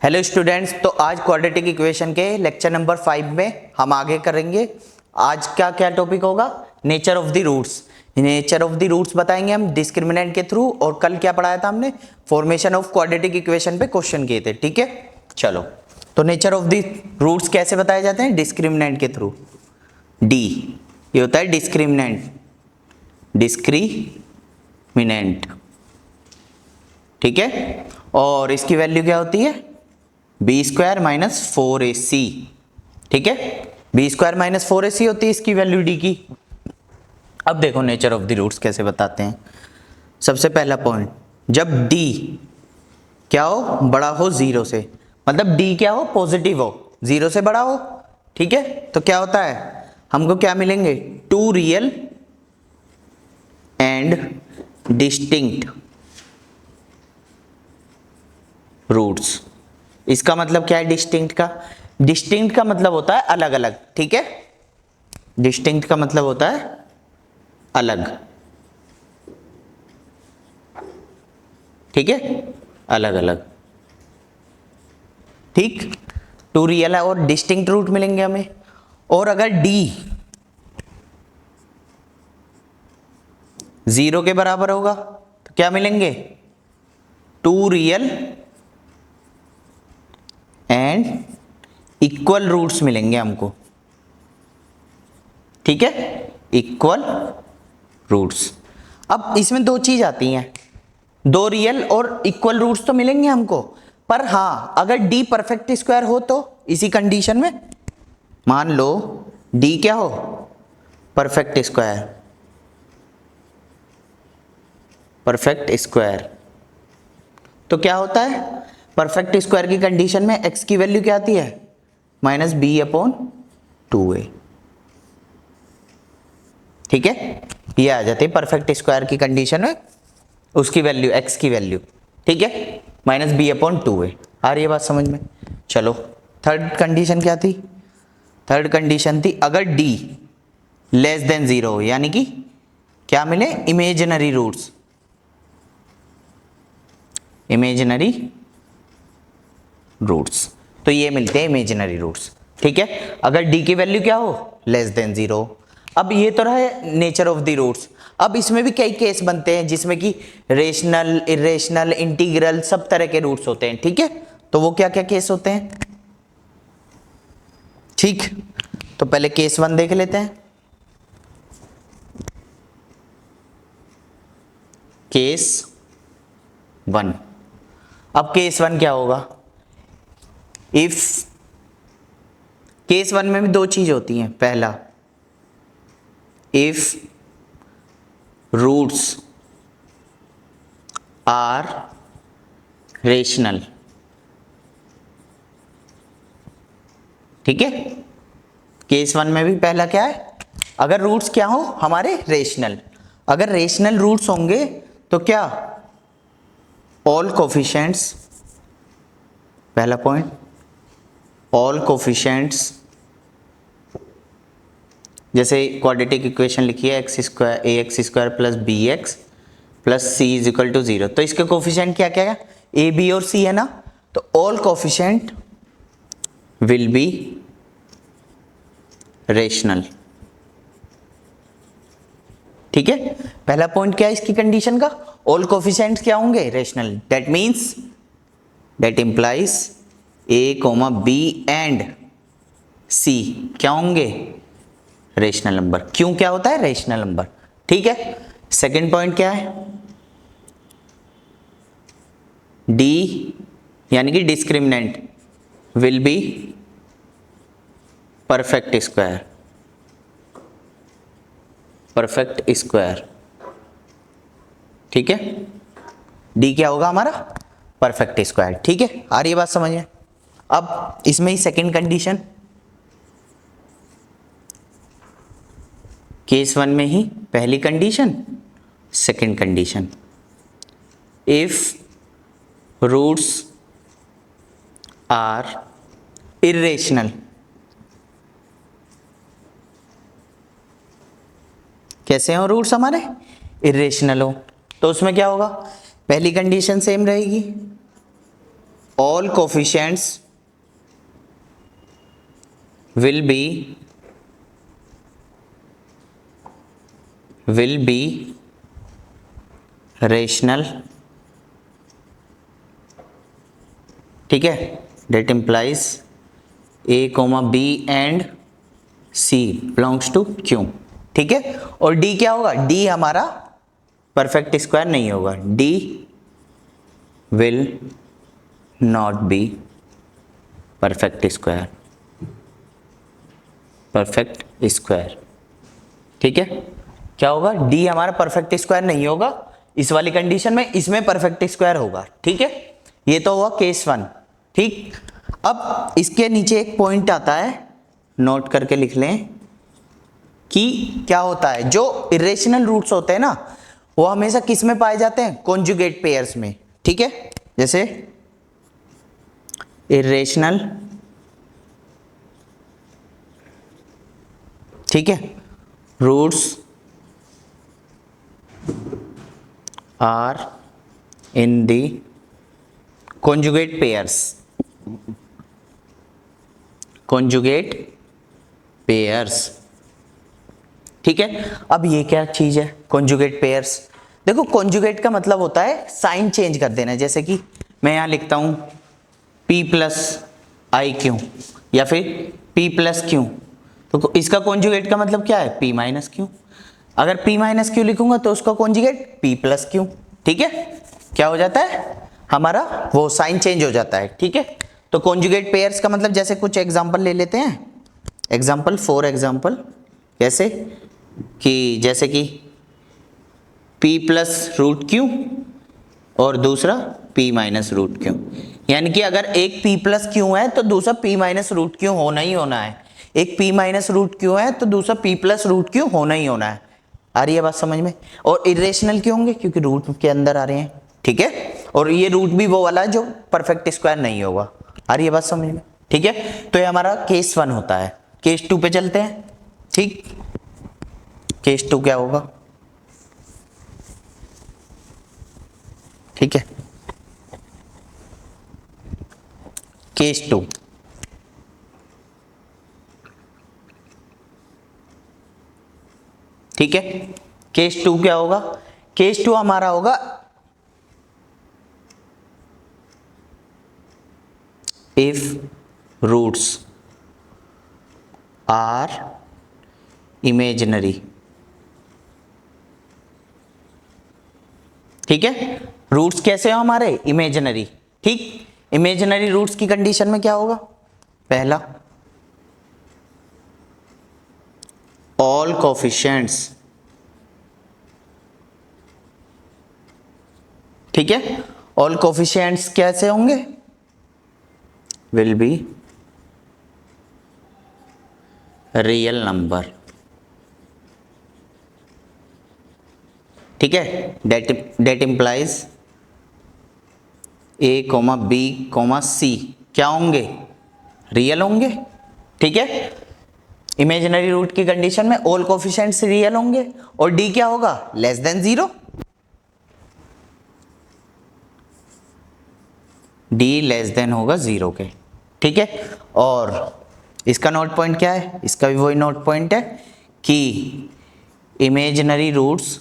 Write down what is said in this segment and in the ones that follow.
Hello students, तो आज quadratic equation के लेक्चर नंबर 5 में हम आगे करेंगे। आज का क्या टॉपिक होगा? Nature of the roots. Nature of the roots बताएंगे हम डिस्क्रिमिनेंट के थ्रू। और कल क्या पढ़ाया था हमने? फॉर्मेशन ऑफ क्वाड्रेटिक इक्वेशन पे क्वेश्चन किए थे। ठीक है, चलो। तो नेचर ऑफ द रूट्स कैसे बताए जाते हैं? डिस्क्रिमिनेंट के थ्रू। डी ये होता है डिस्क्रिमिनेंट, डिस्क्रिमिनेंट। ठीक है, और इसकी वैल्यू क्या होती है? B square minus 4ac। ठीक है, बी स्क्वायर माइनस 4ac होती है इसकी वैल्यू डी की। अब देखो नेचर ऑफ द रूट्स कैसे बताते हैं। सबसे पहला पॉइंट, जब डी क्या हो? बड़ा हो जीरो से, मतलब डी क्या हो? पॉजिटिव हो, जीरो से बड़ा हो। ठीक है, तो क्या होता है? हमको क्या मिलेंगे? Two real and distinct roots. इसका मतलब क्या है डिस्टिंक्ट का? डिस्टिंक्ट का मतलब होता है अलग अलग। ठीक है, डिस्टिंक्ट का मतलब होता है अलग। ठीक है, अलग अलग। ठीक, टू रियल है और डिस्टिंक्ट रूट मिलेंगे हमें। और अगर डी जीरो के बराबर होगा तो क्या मिलेंगे? Two real and equal roots मिलेंगे हमको। ठीक है, इक्वल रूट्स। अब इसमें दो चीज आती हैं, दो रियल और इक्वल रूट्स तो मिलेंगे हमको, पर हां अगर डी परफेक्ट स्क्वायर हो तो इसी कंडीशन में मान लो डी क्या हो? Perfect square. परफेक्ट स्क्वायर तो क्या होता है? परफेक्ट स्क्वायर की कंडीशन में x की वैल्यू क्या आती है? Minus B upon 2a। ठीक है, ये आ जाती है परफेक्ट स्क्वायर की कंडीशन में उसकी वैल्यू, x की वैल्यू। ठीक है, माइनस बी अपॉन 2a। आ रही है बात समझ में? चलो, थर्ड कंडीशन क्या थी? थर्ड कंडीशन थी अगर d लेस देन जीरो हो, यानी कि क्या मिले? Imaginary roots. इमेजिनरी रूट्स, तो ये मिलते हैं इमेजिनरी रूट्स। ठीक है, अगर डी की वैल्यू क्या हो? Less than zero. अब ये तो रहा है नेचर ऑफ द रूट्स। अब इसमें भी कई केस बनते हैं जिसमें कि रेशनल, इरेशनल, इंटीग्रल सब तरह के रूट्स होते हैं। ठीक है, तो वो क्या क्या केस होते हैं? ठीक, तो पहले केस 1 देख लेते हैं। केस 1। अब केस 1 क्या होगा? इफ केस 1 में भी दो चीज होती हैं। पहला, इफ रूट्स आर रेशनल। ठीक है, केस 1 में भी पहला क्या है? अगर रूट्स क्या हो हमारे? रेशनल। अगर रेशनल रूट्स होंगे तो क्या? ऑल कोफिशिएंट्स, पहला पॉइंट, ऑल कोफिशिएंट्स, जैसे क्वाड्रेटिक इक्वेशन लिखी है x square a x square plus B x plus C is equal to zero. तो इसके कोफिशिएंट क्या क्या है? ए बी और सी है ना, तो all coefficient will be rational. ठीक है, पहला पॉइंट क्या है इसकी कंडीशन का? ऑल कोफिशिएंट्स क्या होंगे? Rational. That means, that implies A comma B and C क्या होंगे? Rational number. क्यों क्या होता है? Rational number. ठीक है, सेकंड पॉइंट क्या है? डी यानी कि discriminant will be perfect square. Perfect square. ठीक है, डी क्या होगा हमारा? Perfect square. ठीक है, आ रही है बात समझ में? अब इसमें ही सेकंड कंडीशन, केस 1 में ही पहली condition, second condition, if roots are irrational. कैसे हो रूट्स हमारे? इरेशनल हो, तो उसमें क्या होगा? पहली कंडीशन सेम रहेगी, all coefficients will be rational, ठीक है, that implies a, b and c belongs to q, ठीक है। और d क्या होगा, d हमारा परफेक्ट स्क्वायर नहीं होगा, d will not be perfect square, ठीक है। क्या होगा, d हमारा परफेक्ट स्क्वायर नहीं होगा इस वाली कंडीशन में, इसमें परफेक्ट स्क्वायर होगा, ठीक है। ये तो हुआ केस 1, ठीक। अब इसके नीचे एक पॉइंट आता है, नोट करके लिख लें कि क्या होता है, जो इरेशनल रूट्स होते हैं ना वो हमेशा किस में पाए जाते हैं, कॉन्जुगेट पेयर्स में, ठीक है। जैसे इरेशनल, ठीक है, roots are in the conjugate pairs, ठीक है। अब ये क्या चीज है कॉन्जुगेट पेयर्स, देखो कॉन्जुगेट का मतलब होता है साइन चेंज कर देना, जैसे कि मैं यहां लिखता हूं p प्लस आई क्यू या फिर p प्लस क्यू, तो इसका कॉन्जुगेट का मतलब क्या है, p माइनस क्यू। अगर p माइनस क्यू लिखूंगा तो उसका कॉन्जुगेट p प्लस क्यू, ठीक है। क्या हो जाता है हमारा, वो साइन चेंज हो जाता है, ठीक है। तो कॉन्जुगेट पेयर्स का मतलब, जैसे कुछ एग्जांपल ले लेते हैं, एग्जांपल फॉर एग्जांपल, कैसे कि जैसे कि p प्लस रूट क्यू और दूसरा p माइनस रूट क्यू, यानी कि अगर एक p प्लस क्यू है तो दूसरा p माइनस रूट क्यू होना ही होना है, एक p माइनस रूट क्यू है तो दूसरा p प्लस रूट क्यू होना ही होना है। आ रही है बात समझ में। और इरेशनल क्यों होंगे, क्योंकि रूट के अंदर आ रहे हैं, ठीक है। और ये रूट भी वो वाला है जो परफेक्ट स्क्वायर नहीं होगा। आ रही है बात समझ में, ठीक है। तो ये हमारा केस 1 होता है। केस 2 पे चलते हैं, ठीक। केस 2 क्या होगा, ठीक है। केस 2, ठीक है। केस 2 क्या होगा, केस 2 हमारा होगा इफ रूट्स आर इमेजिनरी, ठीक है। रूट्स कैसे हो हमारे, इमेजिनरी, ठीक। इमेजिनरी रूट्स की कंडीशन में क्या होगा, पहला ऑल कोफिशिएंट्स, ठीक है। ऑल कोफिशिएंट्स कैसे होंगे, विल बी रियल नंबर, ठीक है। That implies a, b, c क्या होंगे, रियल होंगे, ठीक है। इमेजिनरी रूट की कंडीशन में ऑल कोफिशिएंट्स रियल होंगे और d क्या होगा, less than 0, d less than होगा 0 के, ठीक है। और इसका नोट पॉइंट क्या है, इसका भी वही नोट पॉइंट है कि इमेजिनरी रूट्स,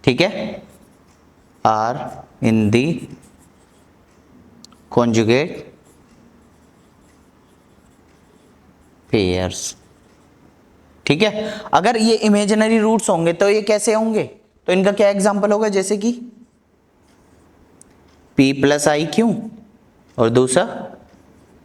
ठीक है, are in the conjugate pairs, ठीक है। अगर ये इमेजिनरी रूट्स होंगे तो ये कैसे होंगे, तो इनका क्या एग्जांपल होगा, जैसे कि p प्लस आई क्यू और दूसरा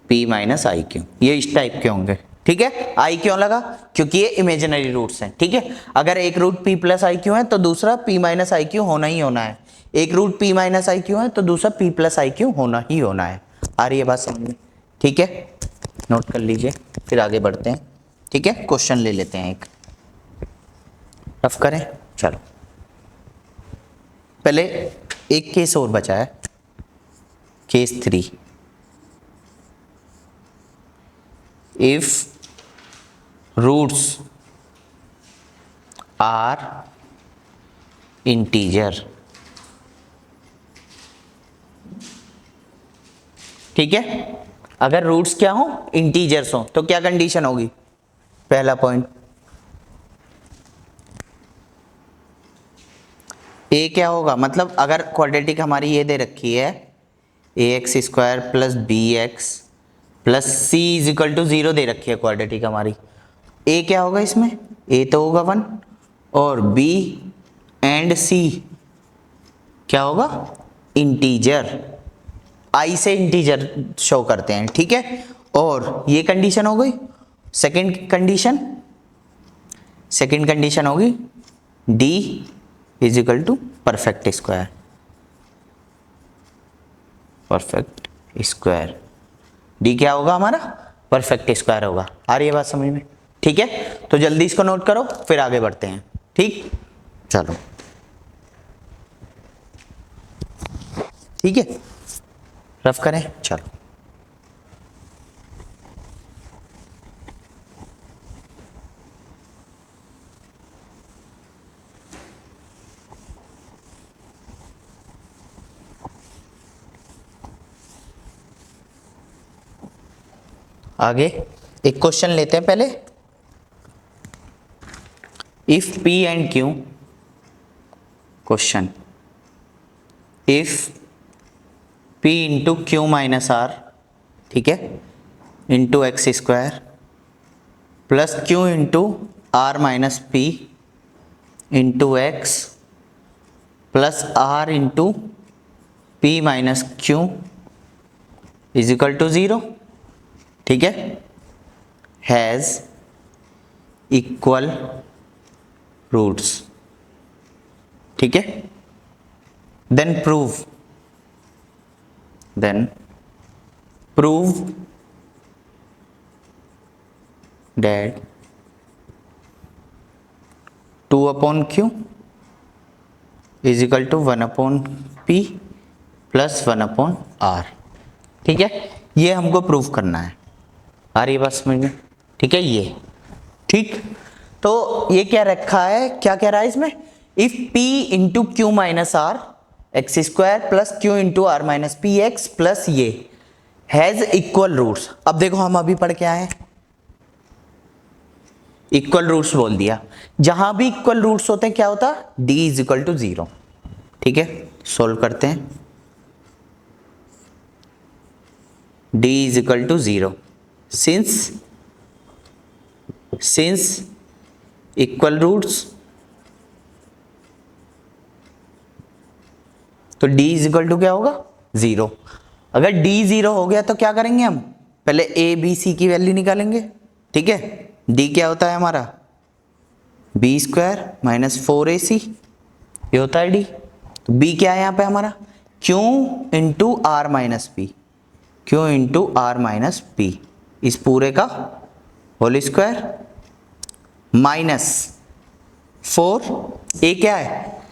p माइनस आई क्यू, ये इस टाइप के होंगे, ठीक है। आई क्यों लगा, क्योंकि ये इमेजिनरी रूट्स हैं, ठीक है। अगर एक root p plus i q है तो दूसरा p माइनस आई क्यू होना ही होना है, एक root p minus i q है तो दूसरा p प्लस आई क्यू होना ही होना है। आ रही है बात समझ में, ठीक है। नोट कर लीजिए, फिर आगे बढ़ते हैं, ठीक है। क्वेश्चन ले लेते हैं, एक रफ करें, चलो। पहले एक केस और बचा है, case 3, if roots are integer. ठीक है, अगर रूट्स क्या हो, इंटीजर्स हो, तो क्या कंडीशन होगी? पहला पॉइंट, ए क्या होगा, मतलब अगर क्वाड्रेटिक हमारी ये दे रखी है A x square plus B x plus C is equal to 0 दे रखी है क्वाड्रेटिक हमारी, ए क्या होगा इसमें? ए तो होगा 1 और बी एंड सी क्या होगा? इंटीजर, आई से इंटीजर शो करते हैं। ठीक है, और ये कंडीशन हो गई। सेकंड कंडीशन होगी D is equal to perfect square. D क्या होगा हमारा? परफेक्ट स्क्वायर होगा। आ रही है बात समझ में? ठीक है, तो जल्दी इसको नोट करो फिर आगे बढ़ते हैं। ठीक, चलो ठीक है, रफ करें, चलो। आगे एक क्वेश्चन लेते हैं पहले। If P and Q, question, if P into Q minus R, ठीक है, into x square plus Q into R minus P into x plus R into P minus Q is equal to 0, ठीक है, has equal roots. ठीक है, then prove that 2 upon Q is equal to 1 upon P plus 1 upon R. ठीक है, ये हमको prove करना है। आ रही है बात समझ में? ठीक है, ये ठीक, तो ये क्या रखा है, क्या कह रहा है इसमें? If P into Q minus R x square plus Q into R minus P x plus ये हैज इक्वल रूट्स। अब देखो हम अभी पढ़ के आए हैं, इक्वल रूट्स बोल दिया। जहां भी इक्वल रूट्स होते हैं क्या होता है? D is equal to 0। ठीक है, सोल्व करते हैं। D is equal to 0 since equal roots, तो D इज इक्वल टू क्या होगा? 0। अगर D 0 हो गया तो क्या करेंगे हम? पहले A B C की वैल्यू निकालेंगे। ठीक है, D क्या होता है हमारा? B स्क्वायर माइनस 4AC, ये होता है D। तो B क्या है यहाँ पे हमारा? Q into R minus P, Q into R minus P, इस पूरे का होल स्क्वायर माइनस 4, A क्या है?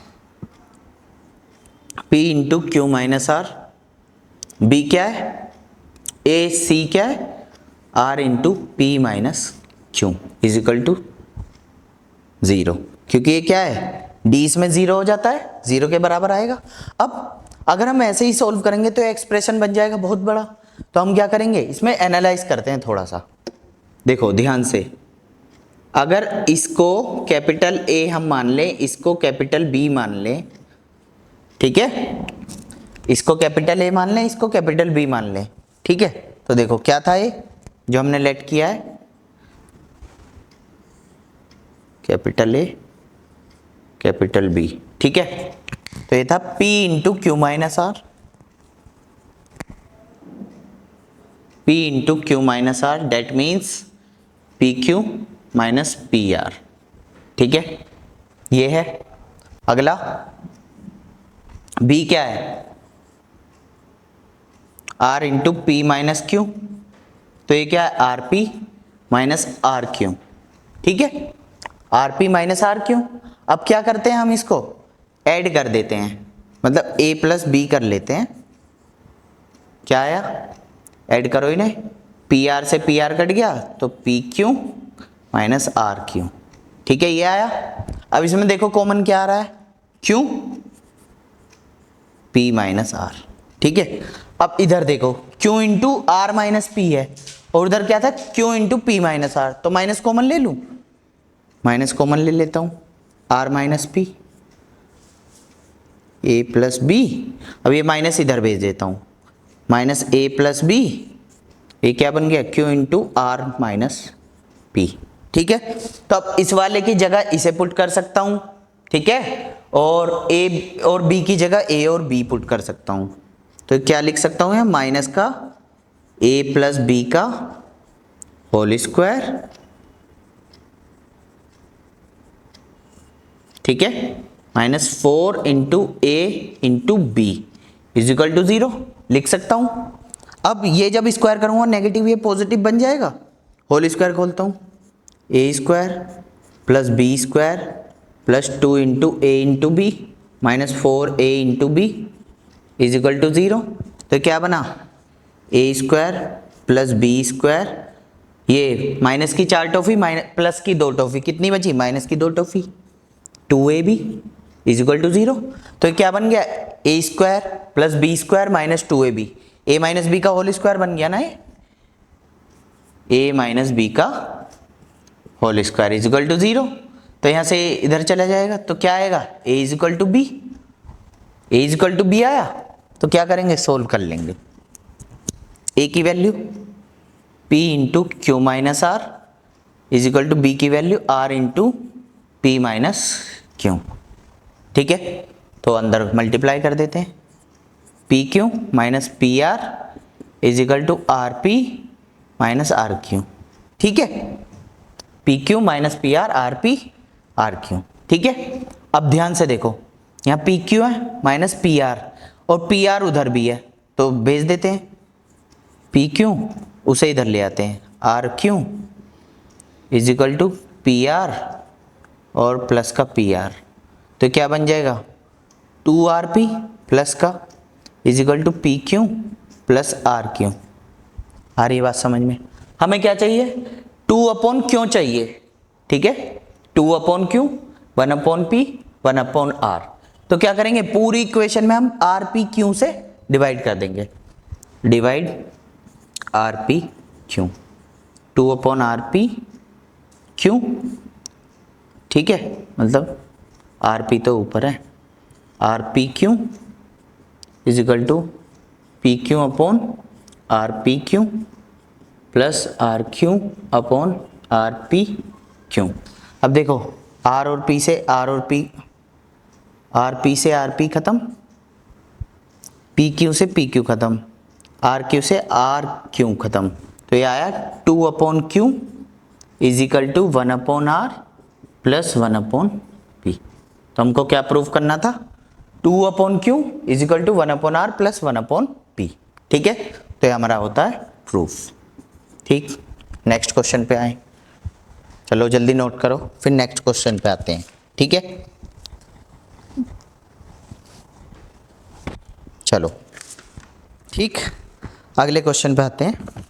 P into Q minus R, B क्या है? A C क्या है? R into P minus Q is equal to 0, क्योंकि ये क्या है? D इसमें 0 हो जाता है, 0 के बराबर आएगा। अब अगर हम ऐसे ही सोल्व करेंगे तो एक्सप्रेशन बन जाएगा बहुत बड़ा। तो हम क्या करेंगे, इसमें एनालाइज करते हैं थोड़ा सा। देखो ध्यान से, अगर इसको कैपिटल A हम मान लें, इसको कैपिटल B मान लें, ठीक है, इसको कैपिटल A मान लें, इसको कैपिटल B मान लें। ठीक है, तो देखो क्या था ये जो हमने लेट किया है, कैपिटल A कैपिटल B। ठीक है, तो ये था P into Q minus R, P into Q minus R, that means P Q minus P R. ठीक है, ये है। अगला B क्या है? R into P minus Q, तो ये क्या है? R P minus R Q. ठीक है, R P minus R Q. अब क्या करते हैं, हम इसको ऐड कर देते हैं, मतलब A प्लस बी कर लेते हैं। क्या आया? ऐड करो इन्हें, पी आर से पी आर कट गया तो P Q minus R Q. ठीक है, ये आया। अब इसमें देखो कॉमन क्या आ रहा है, क्यों, P माइनस आर, ठीक है। अब इधर देखो Q into R minus P है, और उधर क्या था, Q into P minus R, तो माइनस कॉमन ले लूं, माइनस कॉमन ले लेता हूं, R minus P, A plus B, अब ये माइनस इधर भेज देता हूं, माइनस ए प्लस बी, ये क्या बन गया, Q into R minus P, ठीक है। तो अब इस वाले की जगह इसे पुट कर सकता हूं, ठीक है, और ए और बी की जगह ए और बी पुट कर सकता हूं, तो क्या लिख सकता हूं, माइनस का ए प्लस बी का होल स्क्वायर, ठीक है, minus 4 into A into B is equal to 0 लिख सकता हूं। अब ये जब स्क्वायर करूंगा नेगेटिव ये पॉजिटिव बन जाएगा, होल स्क्वायर खोलता हूं, A square plus B square plus 2 into A into B minus 4 A into B is equal to 0, तो क्या बना, A square plus B square, ये माइनस की 4 टॉफी माइनस प्लस की 2 टॉफी, कितनी बची, माइनस की 2 toffee, 2ab is equal to 0, तो क्या बन गया, A square plus B square minus 2ab, A minus B का होल स्क्वायर बन गया ना, ये ए माइनस बी का whole square is equal to 0, तो यहां से इधर चला जाएगा, तो क्या आएगा, A is equal to B, A is equal to B आया, तो क्या करेंगे, सोल्व कर लेंगे, ए की value p into Q minus R is equal to B की value r into P minus Q, ठीक है, तो अंदर मल्टीप्लाई कर देते हैं, P Q minus P R is equal to R P minus R Q, ठीक है, P Q minus P R P are Q, ठीक है। अब ध्यान से देखो यहाँ पी क्यू है माइनस पी आर, और पी आर उधर भी है, तो भेज देते हैं, पी क्यू उसे इधर ले आते हैं, R Q is equal to P R और प्लस का पी आर, तो क्या बन जाएगा, 2rp प्लस का is equal to P Q plus R Q, आ रही बात समझ में। हमें क्या चाहिए, 2 अपॉन क्यों चाहिए, ठीक है, 2 upon Q, 1 upon P 1 upon R, तो क्या करेंगे, पूरी इक्वेशन में हम आर पी क्यू से डिवाइड कर देंगे, divide R P Q, 2 upon R P Q, ठीक है, मतलब आर पी तो ऊपर है, R P Q is equal to P Q upon R P Q plus R Q upon R P Q. अब देखो आर और पी से आर और पी, आर पी से आर पी खत्म, पी क्यू से पी क्यू खत्म, R Q से आर क्यू खत्म, तो ये आया 2 upon Q is equal to 1 upon R plus 1 upon P, तो हमको क्या प्रूव करना था, 2 upon Q is equal to 1 upon R plus 1 upon P, ठीक है, तो ये हमारा होता है प्रूफ, ठीक। नेक्स्ट क्वेश्चन पे आए, चलो जल्दी नोट करो, फिर नेक्स्ट क्वेश्चन पे आते हैं, ठीक है, चलो ठीक, अगले क्वेश्चन पे आते हैं।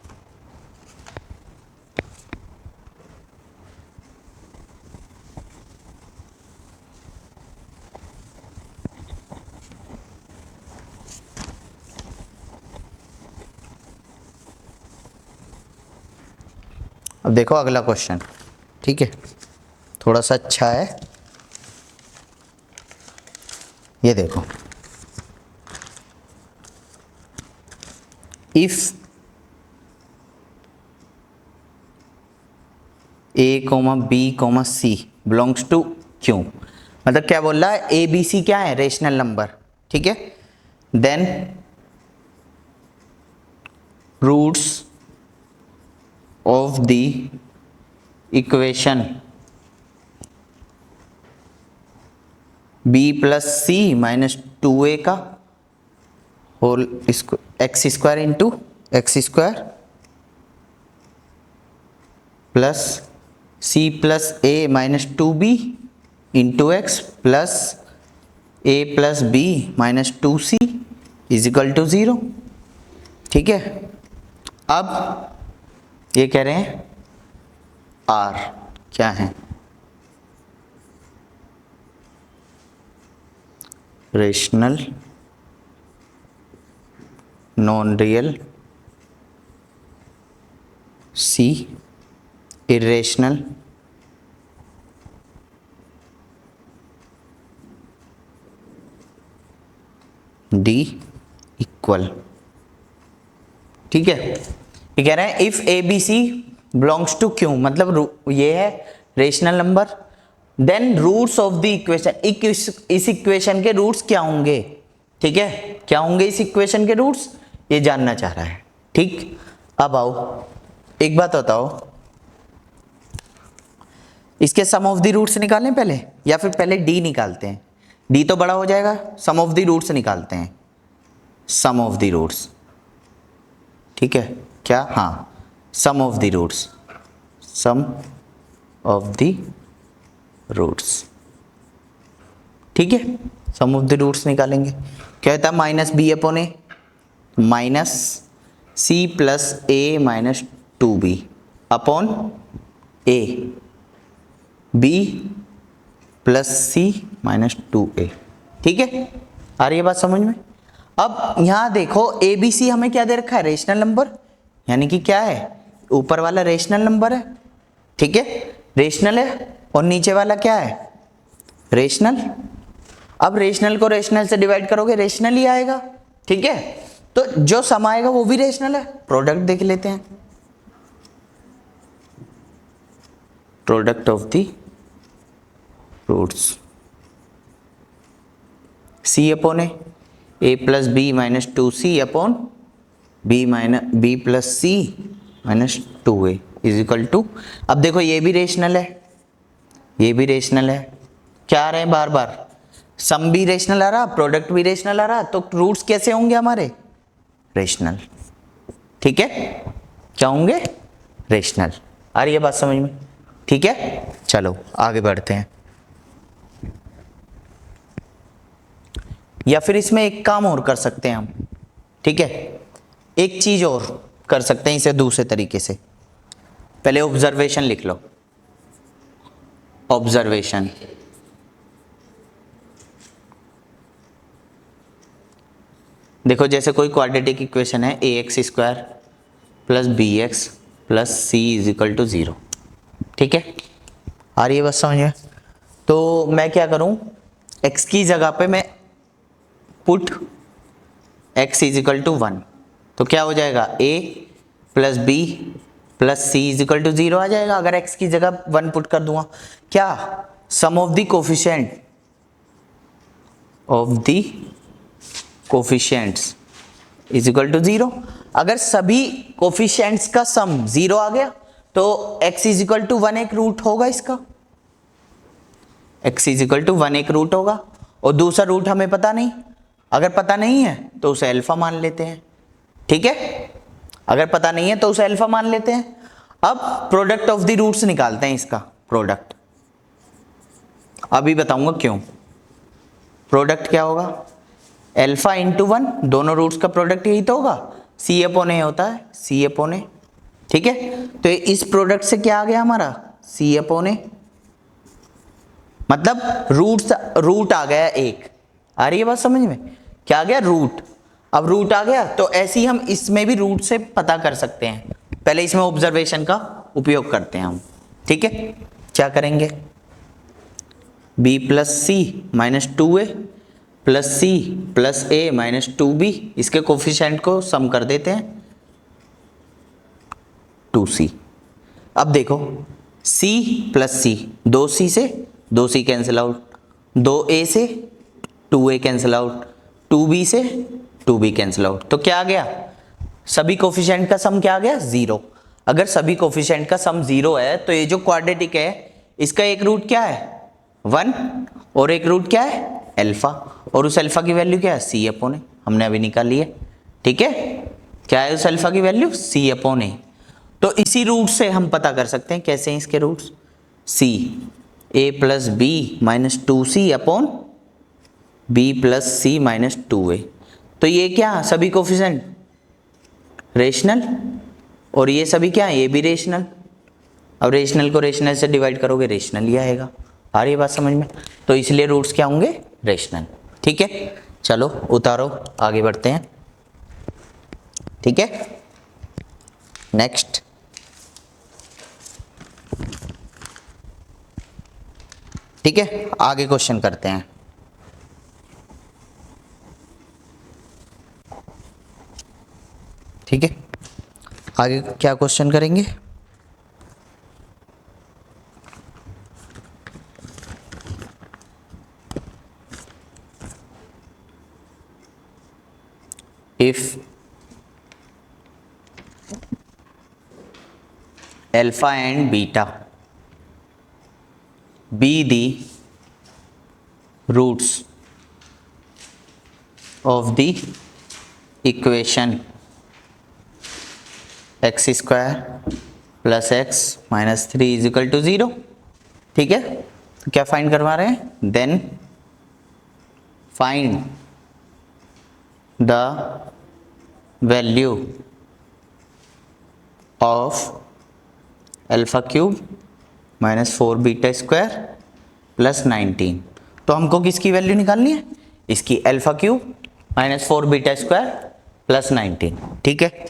अब देखो अगला क्वेश्चन, ठीक है, थोड़ा सा अच्छा है, ये देखो, if A comma B comma C belongs to Q, मतलब क्या बोल रहा है, ए बी सी क्या है, रेशनल नंबर, ठीक है, then roots of the equation B plus C minus 2a का whole x square into x square plus C plus A minus 2b into x plus A plus B minus 2c is equal to 0, ठीक है। अब ये कह रहे हैं R क्या है, rational, non real, C irrational, D equal. ठीक है, ये कह रहे हैं if A B C belongs to Q, मतलब ये है rational number, then roots of the equation, इस इक्वेशन के रूट्स क्या होंगे। ठीक है, क्या होंगे इस इक्वेशन के रूट्स, ये जानना चाह रहा है। ठीक, अब आओ एक बात बताओ, इसके सम ऑफ द रूट्स निकालें पहले, या फिर पहले डी निकालते हैं, डी तो बड़ा हो जाएगा, सम ऑफ द रूट्स निकालते हैं, सम ऑफ द रूट्स। ठीक है, क्या, हाँ, sum of the roots, sum of the roots. ठीक है, सम ऑफ द रूट्स निकालेंगे, क्या होता है, minus B upon A minus C plus A minus 2b upon A, B plus C minus 2a। ठीक है, आ रही है बात समझ में। अब यहां देखो ए बी सी हमें क्या दे रखा है, रेशनल नंबर, यानी कि क्या है, ऊपर वाला रेशनल नंबर है। ठीक है, रेशनल है, और नीचे वाला क्या है, रेशनल। अब रेशनल को रेशनल से डिवाइड करोगे रेशनल ही आएगा। ठीक है, तो जो सम आएगा वो भी रेशनल है। प्रोडक्ट देख लेते हैं, product of the roots, C upon A plus B minus 2c upon B plus C minus 2a is equal to, अब देखो ये भी रेशनल है, ये भी रेशनल है, क्या आ रहे हैं बार बार, सम भी रेशनल आ रहा, प्रोडक्ट भी रेशनल आ रहा, तो रूट्स कैसे होंगे हमारे, रेशनल। ठीक है, क्या होंगे, रेशनल। आ रही है बात समझ में। ठीक है, चलो आगे बढ़ते हैं। या फिर इसमें एक काम और कर सकते हैं हम। ठीक है, एक चीज और कर सकते हैं इसे दूसरे तरीके से। पहले ऑब्जर्वेशन लिख लो, ऑब्जर्वेशन, देखो जैसे कोई क्वाड्रेटिक इक्वेशन है A x square plus B x plus C is equal to 0। ठीक है, आ रही है बस समझ में। तो मैं क्या करूं, x की जगह पे मैं put x is equal to 1, तो क्या हो जाएगा, a plus B plus C is equal to 0 आ जाएगा अगर x की जगह 1 पुट कर दूंगा। क्या, sum of the coefficient of the coefficients is equal to 0। अगर सभी कोफिशिएंट्स का सम 0 आ गया तो x इज इक्वल टू 1 एक रूट होगा इसका, x इज इक्वल टू 1 एक रूट होगा, और दूसरा रूट हमें पता नहीं, अगर पता नहीं है तो उसे अल्फा मान लेते हैं। ठीक है, अगर पता नहीं है तो उसे अल्फा मान लेते हैं। अब प्रोडक्ट ऑफ द रूट्स निकालते हैं, इसका प्रोडक्ट अभी बताऊंगा क्यों। प्रोडक्ट क्या होगा, अल्फा इंटू 1, दोनों रूट्स का प्रोडक्ट यही तो होगा, सी अपॉन ए होता है, सी अपॉन ए। ठीक है, तो इस प्रोडक्ट से क्या आ गया हमारा, सी अपॉन ए, मतलब रूट आ गया एक। आ रही है बात समझ में, क्या आ गया, रूट। अब रूट आ गया तो ऐसे ही हम इसमें भी रूट से पता कर सकते हैं, पहले इसमें ऑब्जर्वेशन का उपयोग करते हैं हम। ठीक है, क्या करेंगे, b plus C minus 2a plus C plus A minus 2b, इसके कोफिशिएंट को सम कर देते हैं 2c। अब देखो c प्लस सी, 2c से 2c कैंसिल आउट, 2a से 2a कैंसिल आउट, 2b से 2b कैंसिल आउट, तो क्या आ गया, सभी कोफिशिएंट का सम क्या आ गया, 0। अगर सभी कोफिशिएंट का सम 0 है तो ये जो क्वाड्रेटिक है इसका एक रूट क्या है, 1, और एक रूट क्या है, अल्फा, और उस अल्फा की वैल्यू क्या है, सी अपॉन ए, हमने अभी निकाली है। ठीक है, क्या है उस अल्फा की वैल्यू, सी अपॉन ए। तो इसी रूट से हम पता कर सकते हैं, कैसे हैं इसके roots, C A plus B minus 2c upon B plus C minus 2a। तो ये क्या, सभी कोफिशिएंट रेशनल, और ये सभी क्या है, ये भी रेशनल। अब रेशनल को रेशनल से डिवाइड करोगे रेशनल ही आएगा। आ रही है बात समझ में, तो इसलिए रूट्स क्या होंगे, रेशनल। ठीक है, चलो उतारो, आगे बढ़ते हैं। ठीक है, नेक्स्ट। ठीक है, आगे क्वेश्चन करते हैं। ठीक है, आगे क्या क्वेश्चन करेंगे? If alpha and beta be the roots of the equation x square plus x minus 3 is equal to 0। ठीक है, तो क्या फाइंड करवा रहे हैं? Then find the value of alpha cube minus 4 beta square plus 19। तो हमको किसकी वैल्यू निकालनी है? इसकी alpha cube minus 4 beta square plus 19। ठीक है,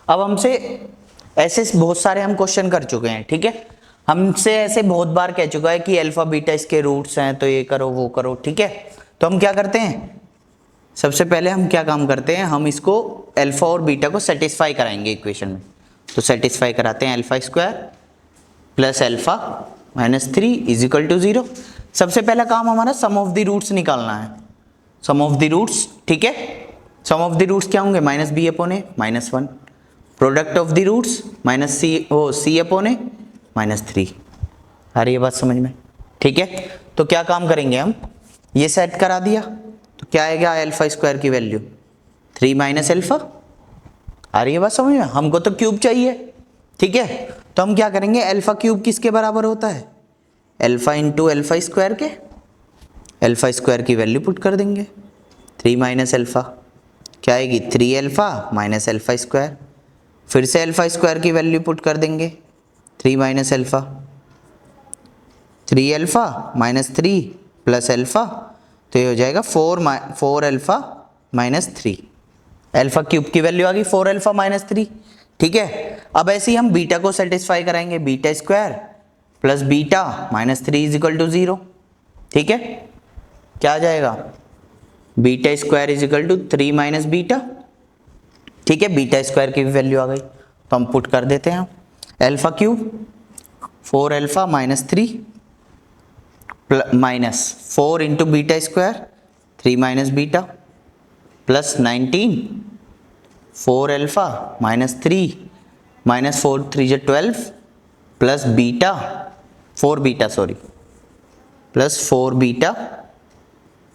अब हमसे ऐसे बहुत सारे हम क्वेश्चन कर चुके हैं। ठीक है, हमसे ऐसे बहुत बार कह चुका है कि अल्फा बीटा इसके रूट्स हैं, तो ये करो वो करो। ठीक है, तो हम क्या करते हैं? सबसे पहले हम क्या काम करते हैं? हम इसको अल्फा और बीटा को सेटिस्फाई कराएंगे इक्वेशन में। तो सेटिस्फाई कराते हैं, alpha square plus alpha minus 3 is equal to 0। सबसे पहला काम हमारा सम ऑफ द रूट्स निकालना है, सम ऑफ द रूट्स। ठीक है, सम ऑफ द रूट्स क्या होंगे? Minus B upon A minus 1, product of the roots minus C upon A minus 3। आ रही है बात समझ में? ठीक है, तो क्या काम करेंगे हम? ये सेट करा दिया तो क्या आएगा? अल्फा स्क्वायर की वैल्यू 3 माइनस अल्फा। आ रही है बात समझ में? हमको तो क्यूब चाहिए। ठीक है, तो हम क्या करेंगे? अल्फा क्यूब किसके बराबर होता है? अल्फा इंटू अल्फा स्क्वायर के। अल्फा स्क्वायर की वैल्यू पुट कर देंगे, 3 माइनस अल्फा क्या आएगी? 3 अल्फा माइनस अल्फा स्क्वायर। फिर से अल्फा स्क्वायर की वैल्यू पुट कर देंगे, 3 minus alpha, 3 alpha minus 3 plus alpha, तो ये हो जाएगा 4 अल्फा माइनस 3। अल्फा क्यूब की वैल्यू आ गई 4 अल्फा माइनस 3। ठीक है, अब ऐसे ही हम बीटा को सेटिस्फाई कराएंगे, beta square plus beta minus 3 is equal to 0। ठीक है, क्या आ जाएगा? Beta square is equal to 3 minus beta. ठीक है, बीटा स्क्वायर की भी वैल्यू आ गई, तो हम पुट कर देते हैं alpha cube 4 alpha minus 3 minus 4 into beta square 3 minus beta plus 19 4 alpha minus 3 minus 4 3 जो 12 plus beta 4 beta sorry plus 4 beta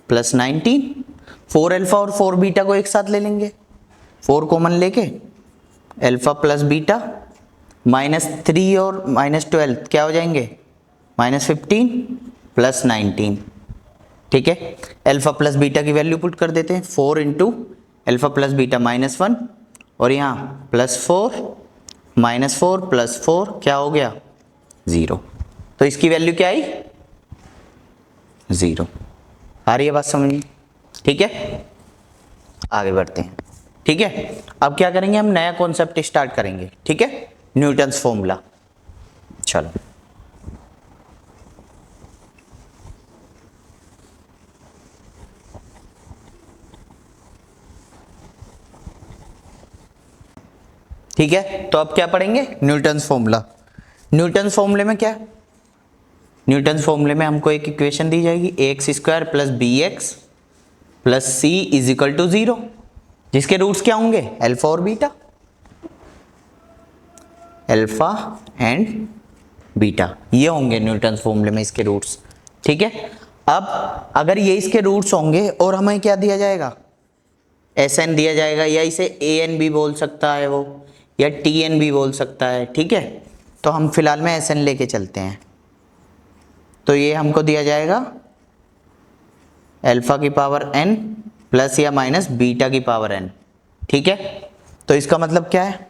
plus 19। 4 alpha और 4 बीटा को एक साथ ले लेंगे, 4 कॉमन लेके अल्फा प्लस बीटा माइनस 3 और माइनस 12 क्या हो जाएंगे? Minus 15 plus 19। ठीक है, अल्फा प्लस बीटा की वैल्यू पुट कर देते हैं, 4 into alpha plus beta minus 1 और यहाँ प्लस 4 माइनस 4 प्लस 4 क्या हो गया? 0। तो इसकी वैल्यू क्या आई? 0। आ रही है बात समझ में? ठीक है, आगे बढ़ते हैं। ठीक है, अब क्या करेंगे? हम नया कॉन्सेप्ट स्टार्ट करेंगे। ठीक है, न्यूटन्स फॉर्मूला। चलो ठीक है, तो अब क्या पढ़ेंगे? Newton's formula. न्यूटन्स फॉर्मूले में क्या? न्यूटन्स फॉर्मूले में हमको एक इक्वेशन दी जाएगी, x square plus B x plus C is equal to 0, जिसके रूट्स क्या होंगे? अल्फा और बीटा, अल्फा एंड बीटा ये होंगे न्यूटन्स फॉर्मूले में इसके रूट्स। ठीक है, अब अगर ये इसके रूट्स होंगे और हमें क्या दिया जाएगा? एस एन दिया जाएगा, या इसे ए एन भी बोल सकता है वो, या टी एन भी बोल सकता है। ठीक है, तो हम फिलहाल में एस एन लेके चलते हैं। तो ये हमको दिया जाएगा अल्फा की पावर एन प्लस या माइनस बीटा की पावर एन। ठीक है, तो इसका मतलब क्या है?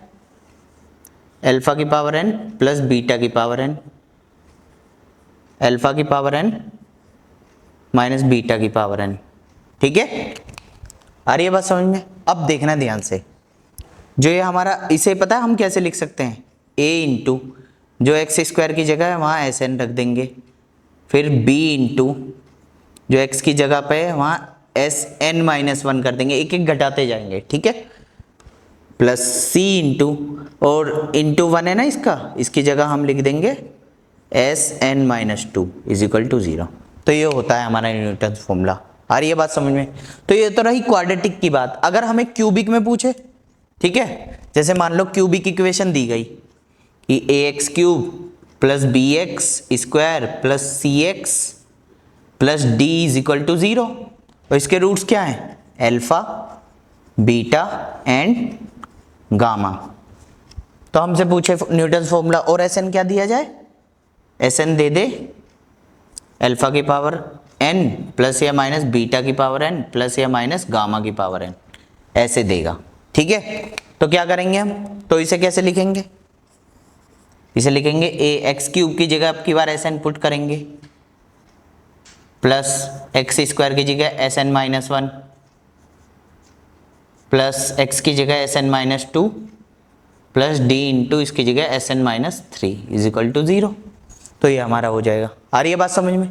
अल्फा की पावर एन प्लस बीटा की पावर एन, अल्फा की पावर एन माइनस बीटा की पावर एन। ठीक है, आ रही है बात समझ में? अब देखना ध्यान से, जो ये हमारा, इसे पता है हम कैसे लिख सकते हैं, a इंटू जो एक्स स्क्वायर की जगह है वहाँ एस एन रख देंगे, फिर b इंटू जो x की जगह पे है वहाँ एस एन माइनस वन कर देंगे, एक एक घटाते जाएंगे, ठीक है, प्लस c इंटू, और इंटू वन है ना इसका, इसकी जगह हम लिख देंगे S N minus two is equal to 0। तो ये होता है हमारा न्यूटन फॉर्मूला। आ रही है बात समझ में? तो ये तो रही क्वाड्रेटिक की बात। अगर हमें क्यूबिक में पूछे, ठीक है, जैसे मान लो क्यूबिक इक्वेशन दी गई कि A X cube plus B X square plus C X plus D is equal to 0, और इसके रूट्स क्या हैं, अल्फा बीटा एंड गामा। तो हमसे पूछे न्यूटन फॉर्मूला, और एस एन क्या दिया जाए, एस एन दे दे अल्फा की पावर n प्लस या माइनस बीटा की पावर n प्लस या माइनस गामा की पावर n, ऐसे देगा, ठीक है। तो क्या करेंगे हम, तो इसे कैसे लिखेंगे, इसे लिखेंगे ए एक्स क्यूब की जगह अब की बार एस एन पुट करेंगे, प्लस एक्स स्क्वायर की जगह S N minus one, plus x की जगह S N minus two, plus D into इसकी जगह S N minus three is equal to 0। तो ये हमारा हो जाएगा। आ रही है बात समझ में?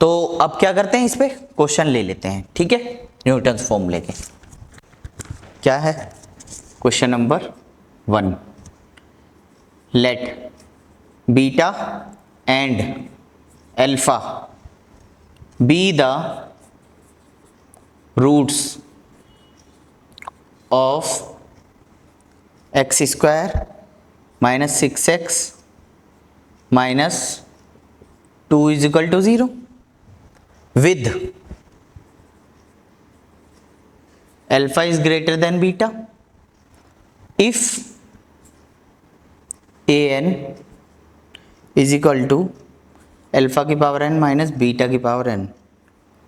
तो अब क्या करते हैं, इस पे क्वेश्चन ले लेते हैं, ठीक है, न्यूटन फॉर्मूले के। क्या है question number 1, let beta and alpha be the roots of x square minus 6x minus 2 is equal to 0 with alpha is greater than beta if an is equal to alpha की power n minus beta की power n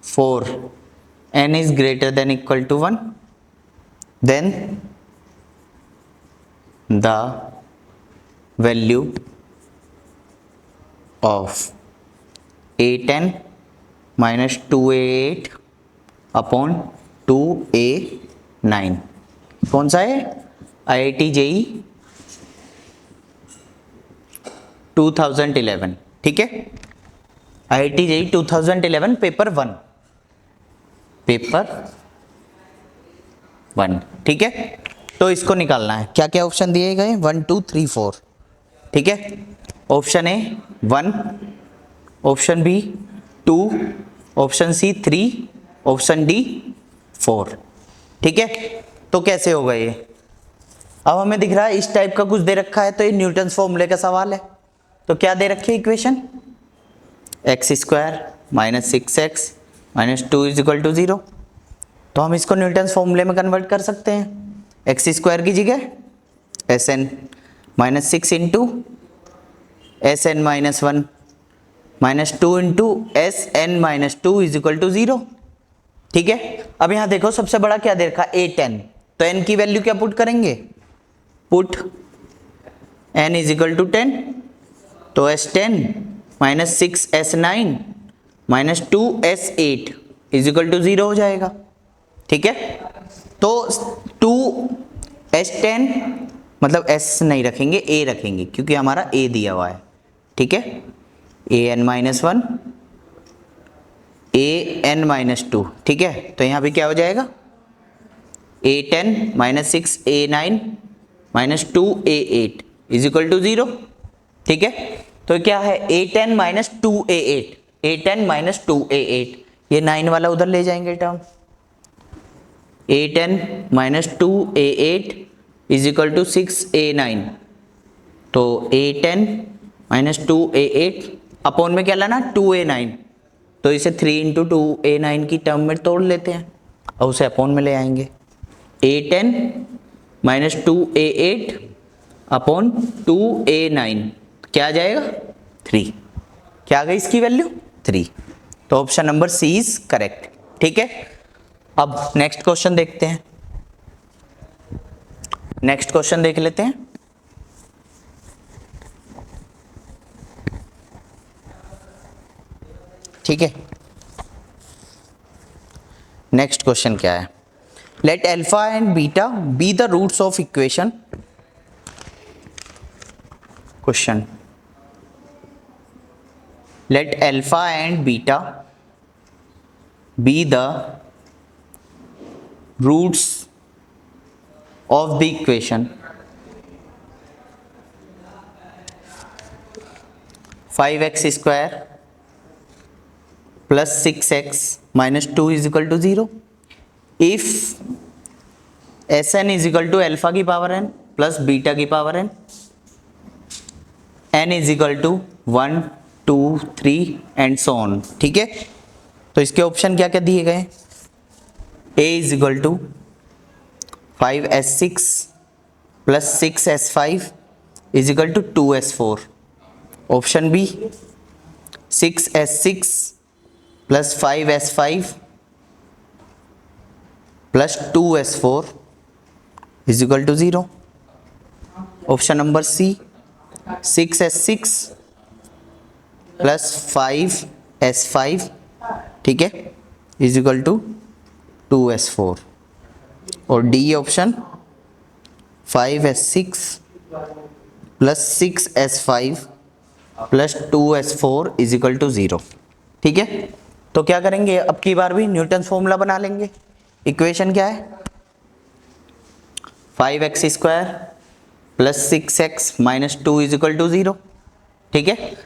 for n is greater than equal to 1, then the value of a10 minus 2a8 upon 2a9 कौन सा है, IIT JEE 2011, ठीक है, IIT JEE 2011 paper 1, ठीक है। तो इसको निकालना है, क्या क्या ऑप्शन दिए गए, 1 2 3 4, ठीक है। Option A 1, option B 2, option C 3, option D 4, ठीक है। तो कैसे होगा ये, अब हमें दिख रहा है इस टाइप का कुछ दे रखा है, तो ये न्यूटन फॉर्मूले का सवाल है। तो क्या दे रखी है equation, x square minus 6x minus 2 is equal to 0। तो हम इसको न्यूटन फॉर्मूले में कन्वर्ट कर सकते हैं, एक्स स्क्वायर की जगह S N minus 6 into S N minus 1 minus 2 into S N minus 2 is equal to 0, ठीक है। अब यहां देखो सबसे बड़ा क्या दे रखा है, A10, तो n की वैल्यू क्या पुट करेंगे, put n is equal to 10, तो S10 minus 6 S9 minus 2 S8 is equal to 0 हो जाएगा, ठीक है। तो 2 S10 मतलब S नहीं रखेंगे, A रखेंगे, क्योंकि हमारा A दिया हुआ है, ठीक है, an माइनस 1 an माइनस 2, ठीक है। तो यहाँ पे क्या हो जाएगा, A10 minus 6 A9 minus 2 A8 is equal to 0, ठीक है। तो क्या है, A10 minus 2 A8, A10 minus 2 A8, ये 9 वाला उधर ले जाएंगे term, A10 minus 2 A8 is equal to 6 A9, तो A10 माइनस 2 A8 अपॉन में क्या लाना, 2 A9, तो इसे 3 इंटू 2 A9 की टर्म में तोड़ लेते हैं और उसे अपॉन में ले आएंगे, A10 minus 2 A8 upon 2 A9 क्या आ जाएगा, 3, क्या आ गई इसकी वैल्यू 3। तो option number C is correct, ठीक है। अब नेक्स्ट क्वेश्चन देखते हैं, नेक्स्ट क्वेश्चन देख लेते हैं। ठीक है, नेक्स्ट क्वेश्चन क्या है, let alpha and beta be the roots of equation, question let alpha and beta be the roots of the equation 5x square plus 6x minus 2 is equal to 0 if Sn is equal to alpha की power n plus beta की power n is equal to 1 2 3 and so on. ठीक है, तो इसके option क्या क्या दिए गए, a is equal to 5s6 plus 6s5 is equal to 2s4, option B 6s6 plus 5s5 plus 2s4 is equal to 0, option number C 6s6 plus 5s5, ठीक है, इज इक्वल टू 2s4, और D option 5s6 plus 6s5 plus 2s4 is equal to 0। ठीक है, तो क्या करेंगे, अब की बार भी न्यूटन फॉर्मूला बना लेंगे। इक्वेशन क्या है, 5x square plus 6x minus 2 is equal to 0। ठीक है,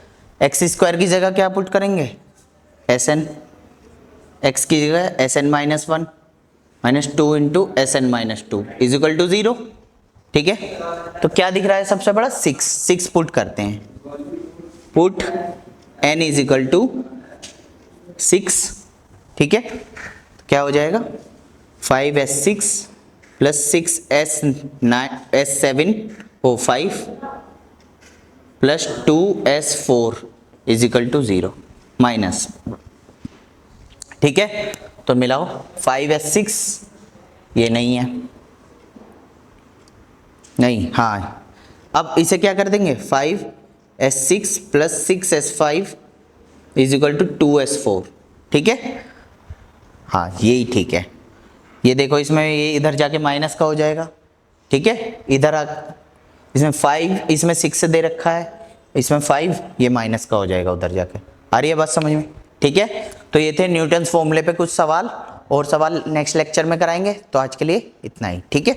एक्स स्क्वायर की जगह क्या पुट करेंगे, एस एन, एक्स की जगह S N minus 1 minus 2 into S N minus 2 is equal to 0। ठीक है, तो क्या दिख रहा है सबसे बड़ा, 6 पुट करते हैं, put N is equal to 6। ठीक है, क्या हो जाएगा 5s6 प्लस 6s7 ओ 5 plus 2s4 is equal to 0 minus. ठीक है, तो मिलाओ 5s6 ये नहीं है, नहीं, हाँ, अब इसे क्या कर देंगे 5s6 plus 6s5 is equal to 2s4। ठीक है, हाँ यही ठीक है, ये देखो इसमें ये इधर जाके माइनस का हो जाएगा। ठीक है, इधर इसमें 5 इसमें 6 दे रखा है, इसमें 5 ये माइनस का हो जाएगा उधर जाके। आ रही है बात समझ में। ठीक है, तो ये थे न्यूटन्स फॉर्मूले पे कुछ सवाल, और सवाल नेक्स्ट लेक्चर में कराएंगे। तो आज के लिए इतना ही। ठीक है।